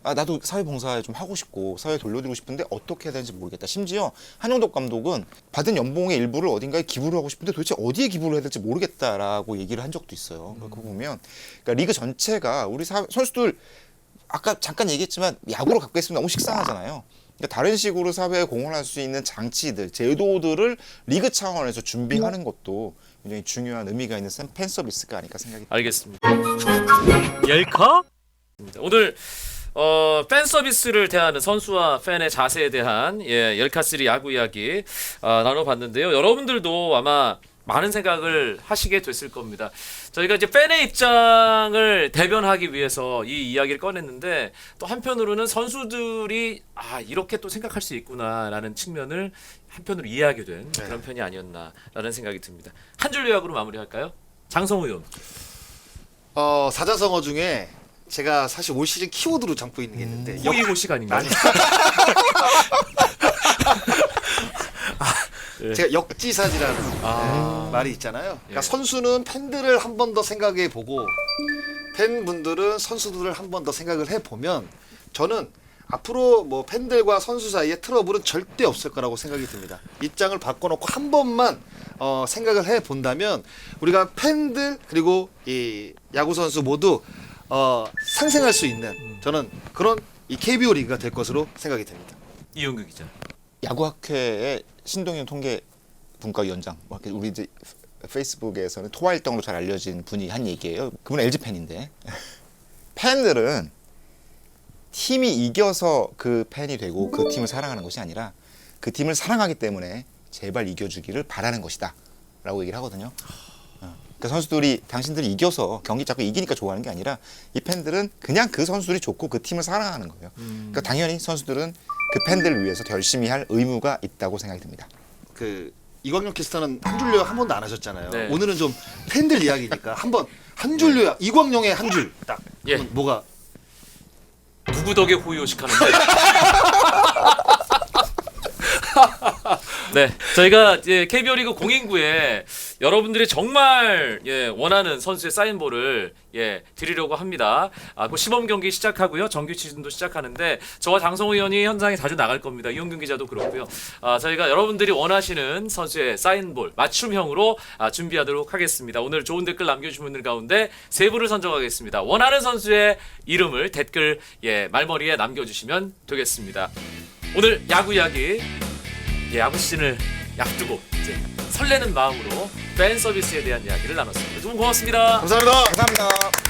S3: 아 나도 사회 봉사 좀 하고 싶고 사회에 돌려드리고 싶은데 어떻게 해야 되는지 모르겠다. 심지어 한용덕 감독은 받은 연봉의 일부를 어딘가에 기부를 하고 싶은데 도대체 어디에 기부를 해야 될지 모르겠다라고 얘기를 한 적도 있어요. 그러니까 그거 보면 그러니까 리그 전체가 우리 선수들 아까 잠깐 얘기했지만 야구로 갖고 있으면 너무 식상하잖아요. 그러니까 다른 식으로 사회에 공헌할 수 있는 장치들, 제도들을 리그 차원에서 준비하는 것도 굉장히 중요한 의미가 있는 팬 서비스가 아닐까 생각이 듭니다.
S1: 알겠습니다. 열카? 오늘 팬 서비스를 대하는 선수와 팬의 자세에 대한 열카3 야구 이야기 나눠봤는데요. 여러분들도 아마 많은 생각을 하시게 됐을 겁니다. 저희가 이제 팬의 입장을 대변하기 위해서 이 이야기를 꺼냈는데 또 한편으로는 선수들이 이렇게 또 생각할 수 있구나라는 측면을 한편으로 이해하게 된 그런 편이 아니었나라는 생각이 듭니다. 한 줄 요약으로 마무리할까요? 장성호 의원.
S2: 사자성어 중에 제가 사실 올 시즌 키워드로 잡고 있는 게 있는데
S1: 호의호식 아닌가요?
S2: 제가 역지사지라는 말이 있잖아요. 그러니까
S1: 예.
S2: 선수는 팬들을 한 번 더 생각해 보고 팬분들은 선수들을 한 번 더 생각을 해 보면 저는 앞으로 뭐 팬들과 선수 사이의 트러블은 절대 없을 거라고 생각이 듭니다. 입장을 바꿔놓고 한 번만 생각을 해 본다면 우리가 팬들 그리고 이 야구 선수 모두 상생할 수 있는 저는 그런 이 KBO 리그가 될 것으로 생각이 됩니다.
S1: 이용규 기자.
S3: 야구학회의 신동현 통계분과위원장, 우리 이제 페이스북에서는 토활동으로 잘 알려진 분이 한 얘기예요. 그분은 LG 팬인데 팬들은 팀이 이겨서 그 팬이 되고 그 팀을 사랑하는 것이 아니라 그 팀을 사랑하기 때문에 제발 이겨주기를 바라는 것이다 라고 얘기를 하거든요. 그러니까 선수들이 당신들이 이겨서 경기 자꾸 이기니까 좋아하는 게 아니라 이 팬들은 그냥 그 선수들이 좋고 그 팀을 사랑하는 거예요. 그러니까 당연히 선수들은 그 팬들을 위해서 더 열심히 할 의무가 있다고 생각이 듭니다.
S2: 그 이광용 캐스터는 한 줄 요약 한 번도 안 하셨잖아요.
S1: 네.
S2: 오늘은 좀 팬들 이야기니까 한번 한 줄 요약 이광용의 한 줄 딱.
S1: 예.
S2: 뭐가
S1: 누구 덕에 호의호식 하는데? 네, 저희가 이제 KBO 리그 공인구에 여러분들이 정말 원하는 선수의 사인볼을 드리려고 합니다. 그 시범 경기 시작하고요, 정규 시즌도 시작하는데 저와 장성호 의원이 현장에 자주 나갈 겁니다. 이용균 기자도 그렇고요. 저희가 여러분들이 원하시는 선수의 사인볼 맞춤형으로 준비하도록 하겠습니다. 오늘 좋은 댓글 남겨주신 분들 가운데 3분을 선정하겠습니다. 원하는 선수의 이름을 댓글 말머리에 남겨주시면 되겠습니다. 오늘 야구 이야기. 야구 시즌을 앞두고 이제 설레는 마음으로 팬 서비스에 대한 이야기를 나눴습니다. 두 분 고맙습니다.
S2: 감사합니다.
S3: 감사합니다.